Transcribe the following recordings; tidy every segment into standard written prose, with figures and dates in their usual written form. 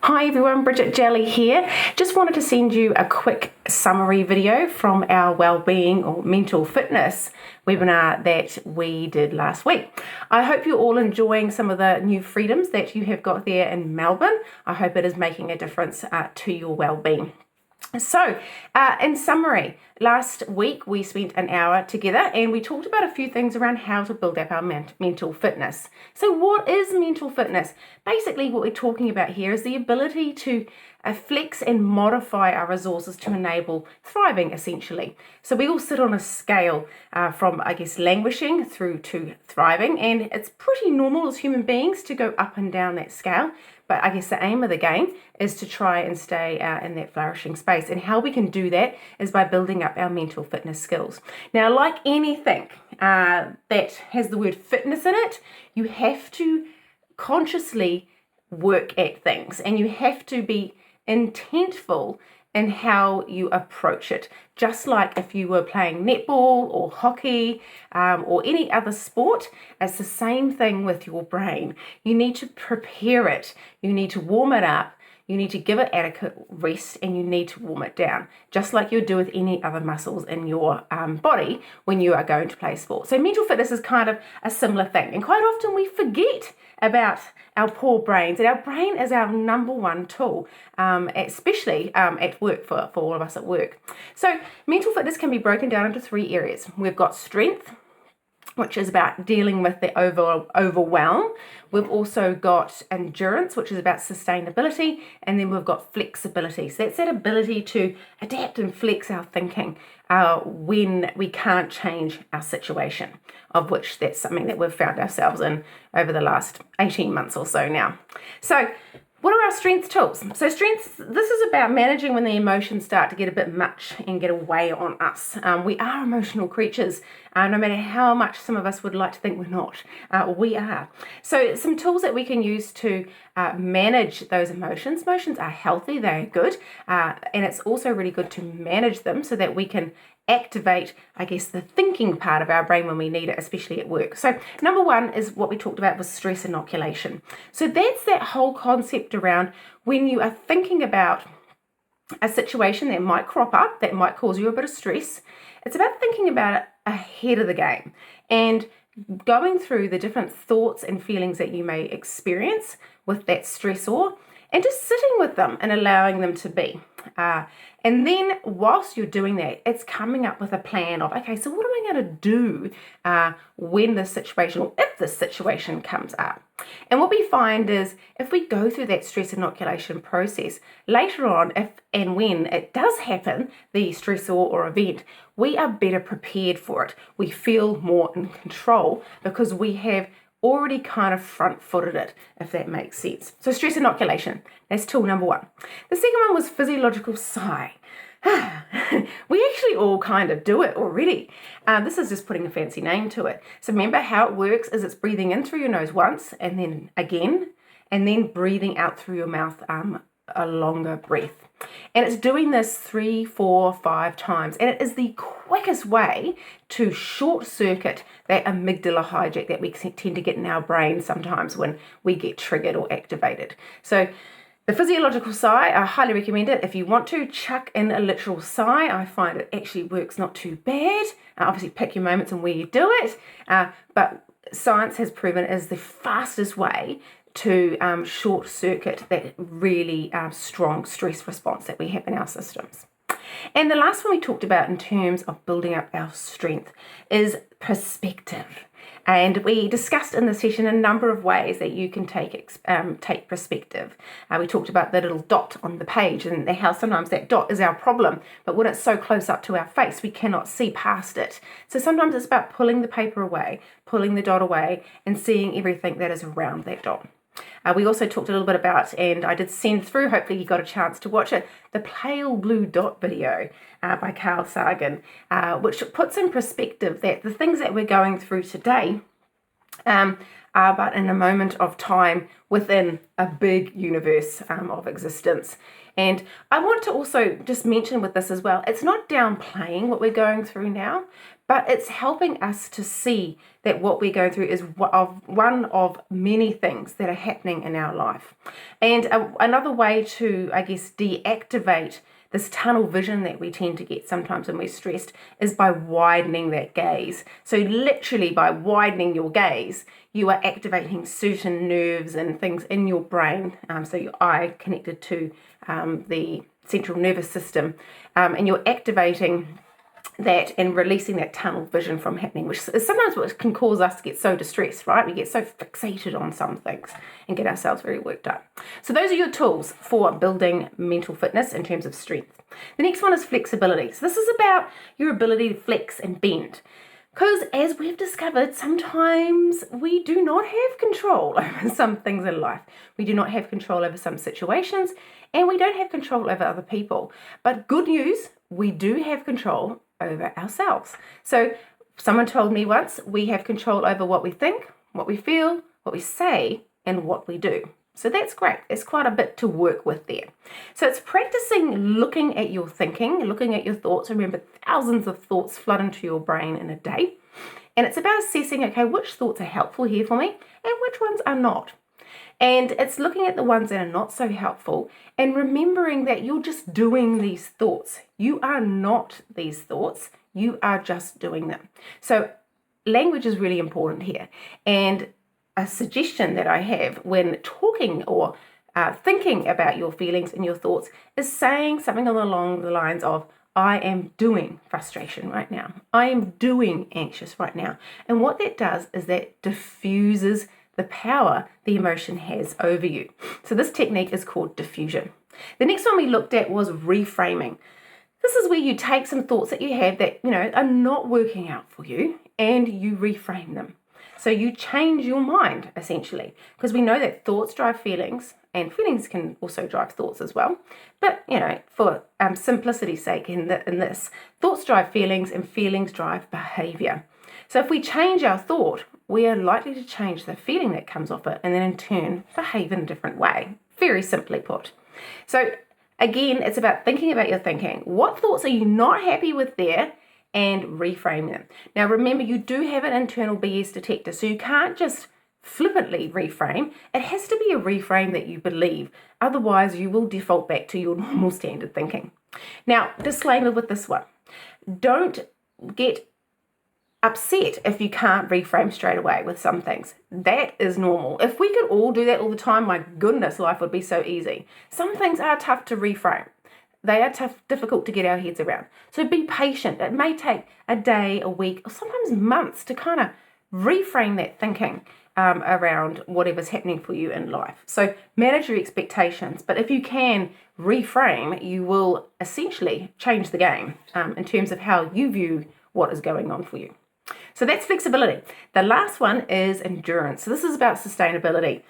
Hi everyone, Bridget Jelly here. Just wanted to send you a quick summary video from our Wellbeing or mental fitness webinar that we did last week. I hope you're all enjoying some of the new freedoms that you have got there in Melbourne. I hope it is making a difference to your well-being. So, in summary, last week we spent an hour together and we talked about a few things around how to build up our mental fitness. So what is mental fitness? Basically what we're talking about here is the ability to flex and modify our resources to enable thriving, essentially. So we all sit on a scale from, languishing through to thriving, and it's pretty normal as human beings to go up and down that scale. But I guess the aim of the game is to try and stay in that flourishing space. And how we can do that is by building up our mental fitness skills. Now, like anything that has the word fitness in it, you have to consciously work at things and you have to be intentful in how you approach it. Just like if you were playing netball or hockey or any other sport, it's the same thing with your brain. You need to prepare it, you need to warm it up, you need to give it adequate rest, and you need to warm it down, just like you do with any other muscles in your body when you are going to play sport. So mental fitness is kind of a similar thing, and quite often we forget about our poor brains, and our brain is our number one tool, especially at work for all of us at work. So mental fitness can be broken down into three areas. We've got strength, which is about dealing with the overwhelm. We've also got endurance, which is about sustainability, and then we've got flexibility. So that's that ability to adapt and flex our thinking when we can't change our situation, of which that's something that we've found ourselves in over the last 18 months or so now. So what are our strength tools? So strengths, this is about managing when the emotions start to get a bit much and get away on us. We are emotional creatures, no matter how much some of us would like to think we're not. We are. So some tools that we can use to manage those emotions. Emotions are healthy, they're good, and it's also really good to manage them so that we can activate, the thinking part of our brain when we need it, especially at work. So number one is what we talked about was stress inoculation. So that's that whole concept around when you are thinking about a situation that might crop up, that might cause you a bit of stress. It's about thinking about it ahead of the game and going through the different thoughts and feelings that you may experience with that stressor and just sitting with them and allowing them to be. And then whilst you're doing that, it's coming up with a plan of, okay, so what am I going to do when this situation, or if this situation comes up? And what we find is if we go through that stress inoculation process, later on, if and when it does happen, the stressor or event, we are better prepared for it. We feel more in control because we have already kind of front-footed it, if that makes sense. So stress inoculation, that's tool number one. The second one was physiological sigh. We actually all kind of do it already. This is just putting a fancy name to it. So remember how it works is it's breathing in through your nose once, and then again, and then breathing out through your mouth a longer breath. And it's doing this 3, 4, 5 times. And it is the quickest way to short circuit that amygdala hijack that we tend to get in our brain sometimes when we get triggered or activated. So the physiological sigh, I highly recommend it. If you want to chuck in a literal sigh, I find it actually works not too bad. Obviously pick your moments and where you do it. But science has proven it is the fastest way to short circuit that really strong stress response that we have in our systems. And the last one we talked about in terms of building up our strength is perspective. And we discussed in the session a number of ways that you can take perspective. We talked about the little dot on the page and how sometimes that dot is our problem, but when it's so close up to our face, we cannot see past it. So sometimes it's about pulling the paper away, pulling the dot away, and seeing everything that is around that dot. We also talked a little bit about, and I did send through, hopefully you got a chance to watch it, the pale blue dot video by Carl Sagan, which puts in perspective that the things that we're going through today are but in a moment of time within a big universe of existence. And I want to also just mention with this as well, it's not downplaying what we're going through now, but it's helping us to see that what we're going through is one of many things that are happening in our life. And another way to, I guess, deactivate this tunnel vision that we tend to get sometimes when we're stressed is by widening that gaze. So literally by widening your gaze, you are activating certain nerves and things in your brain. So your eye connected to the central nervous system, and you're activating that and releasing that tunnel vision from happening, which is sometimes what can cause us to get so distressed, right? We get so fixated on some things and get ourselves very worked up. So those are your tools for building mental fitness in terms of strength. The next one is flexibility. So this is about your ability to flex and bend. Because as we've discovered, sometimes we do not have control over some things in life. We do not have control over some situations, and we don't have control over other people. But good news, we do have control over ourselves. So someone told me once, we have control over what we think, what we feel, what we say, and what we do. So that's great. There's quite a bit to work with there. So it's practicing looking at your thinking, looking at your thoughts. Remember, thousands of thoughts flood into your brain in a day. And it's about assessing, okay, which thoughts are helpful here for me and which ones are not. And it's looking at the ones that are not so helpful and remembering that you're just doing these thoughts. You are not these thoughts. You are just doing them. So language is really important here. And a suggestion that I have when talking or thinking about your feelings and your thoughts is saying something along the lines of, I am doing frustration right now. I am doing anxious right now. And what that does is that diffuses the power the emotion has over you. So this technique is called diffusion. The next one we looked at was reframing. This is where you take some thoughts that you have that, are not working out for you and you reframe them. So you change your mind, essentially, because we know that thoughts drive feelings and feelings can also drive thoughts as well. But, for simplicity's sake in this, thoughts drive feelings and feelings drive behavior. So if we change our thought, we are likely to change the feeling that comes off it and then in turn behave in a different way. Very simply put. So again, it's about thinking about your thinking. What thoughts are you not happy with there? And reframe them. Now remember, you do have an internal BS detector, so you can't just flippantly reframe. It has to be a reframe that you believe. Otherwise, you will default back to your normal standard thinking. Now, disclaimer with this one. Don't get upset if you can't reframe straight away with some things. That is normal. If we could all do that all the time, my goodness, life would be so easy. Some things are tough to reframe. They are difficult to get our heads around. So be patient. It may take a day, a week, or sometimes months to kind of reframe that thinking around whatever's happening for you in life. So manage your expectations. But if you can reframe, you will essentially change the game in terms of how you view what is going on for you. So that's flexibility. The last one is endurance. So this is about sustainability.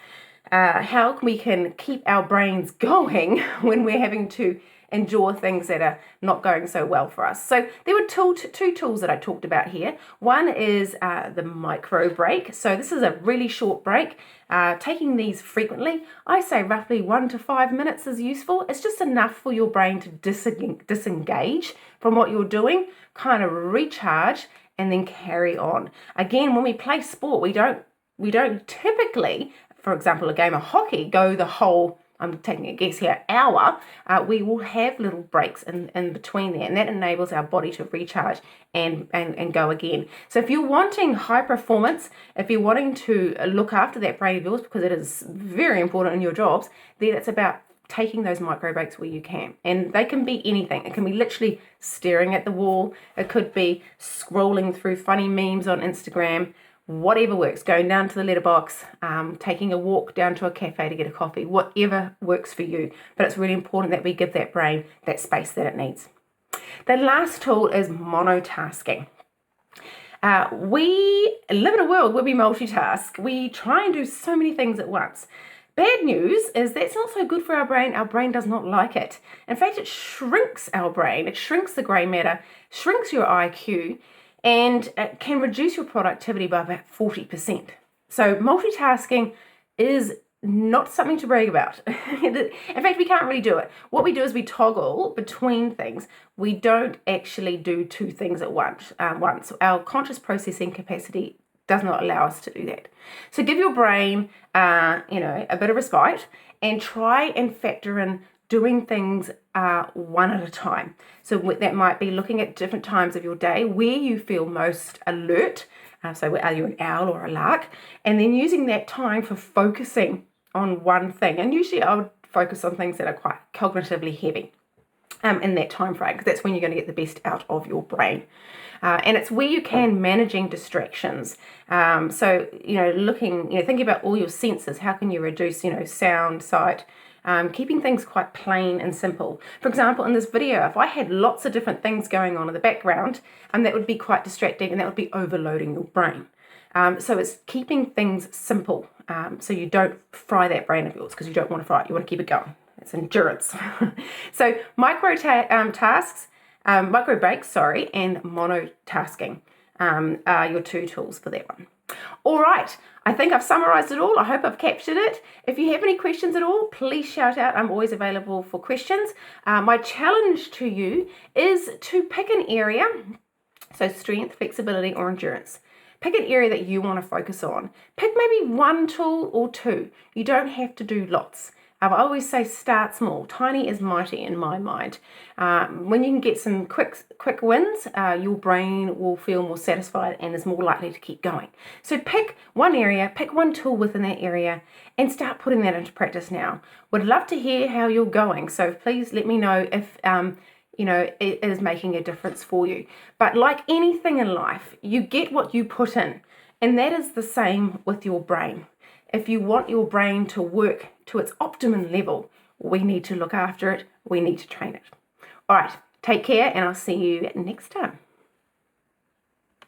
How we can keep our brains going when we're having to endure things that are not going so well for us. So there were two tools that I talked about here. One is the micro break. So this is a really short break. Taking these frequently, I say roughly 1 to 5 minutes is useful. It's just enough for your brain to disengage from what you're doing, kind of recharge, and then carry on. Again, when we play sport, we don't typically, for example, a game of hockey, go the whole, I'm taking a guess here, hour. We will have little breaks in between there, and that enables our body to recharge and go again. So if you're wanting high performance, if you're wanting to look after that brain of yours, because it is very important in your jobs, then it's about taking those micro breaks where you can. And they can be anything. It can be literally staring at the wall. It could be scrolling through funny memes on Instagram. Whatever works, going down to the letterbox, taking a walk down to a cafe to get a coffee, whatever works for you. But it's really important that we give that brain that space that it needs. The last tool is monotasking. We live in a world where we multitask. We try and do so many things at once. Bad news is that's not so good for our brain. Our brain does not like it. In fact, it shrinks our brain. It shrinks the grey matter, shrinks your IQ, and it can reduce your productivity by about 40%. So multitasking is not something to brag about. In fact, we can't really do it. What we do is we toggle between things. We don't actually do two things at once. Our conscious processing capacity does not allow us to do that. So give your brain, a bit of respite, and try and factor in doing things one at a time. So that might be looking at different times of your day where you feel most alert. So are you an owl or a lark? And then using that time for focusing on one thing. And usually I would focus on things that are quite cognitively heavy in that time frame, because that's when you're going to get the best out of your brain. And it's where you can managing distractions. So, thinking about all your senses, how can you reduce, sound, sight, keeping things quite plain and simple. For example, in this video, if I had lots of different things going on in the background, that would be quite distracting and that would be overloading your brain. So it's keeping things simple, so you don't fry that brain of yours, because you don't want to fry it, you want to keep it going. It's endurance. So micro tasks, micro breaks, and monotasking are your two tools for that one. All right, I think I've summarized it all. I hope I've captured it. If you have any questions at all, please shout out. I'm always available for questions. My challenge to you is to pick an area, so strength, flexibility, or endurance. Pick an area that you want to focus on. Pick maybe one tool or two. You don't have to do lots. I always say start small. Tiny is mighty in my mind. When you can get some quick wins, your brain will feel more satisfied and is more likely to keep going. So pick one area, pick one tool within that area, and start putting that into practice now. Would love to hear how you're going. So please let me know if it is making a difference for you. But like anything in life, you get what you put in, and that is the same with your brain. If you want your brain to work to its optimum level, we need to look after it. We need to train it. All right, take care, and I'll see you next time.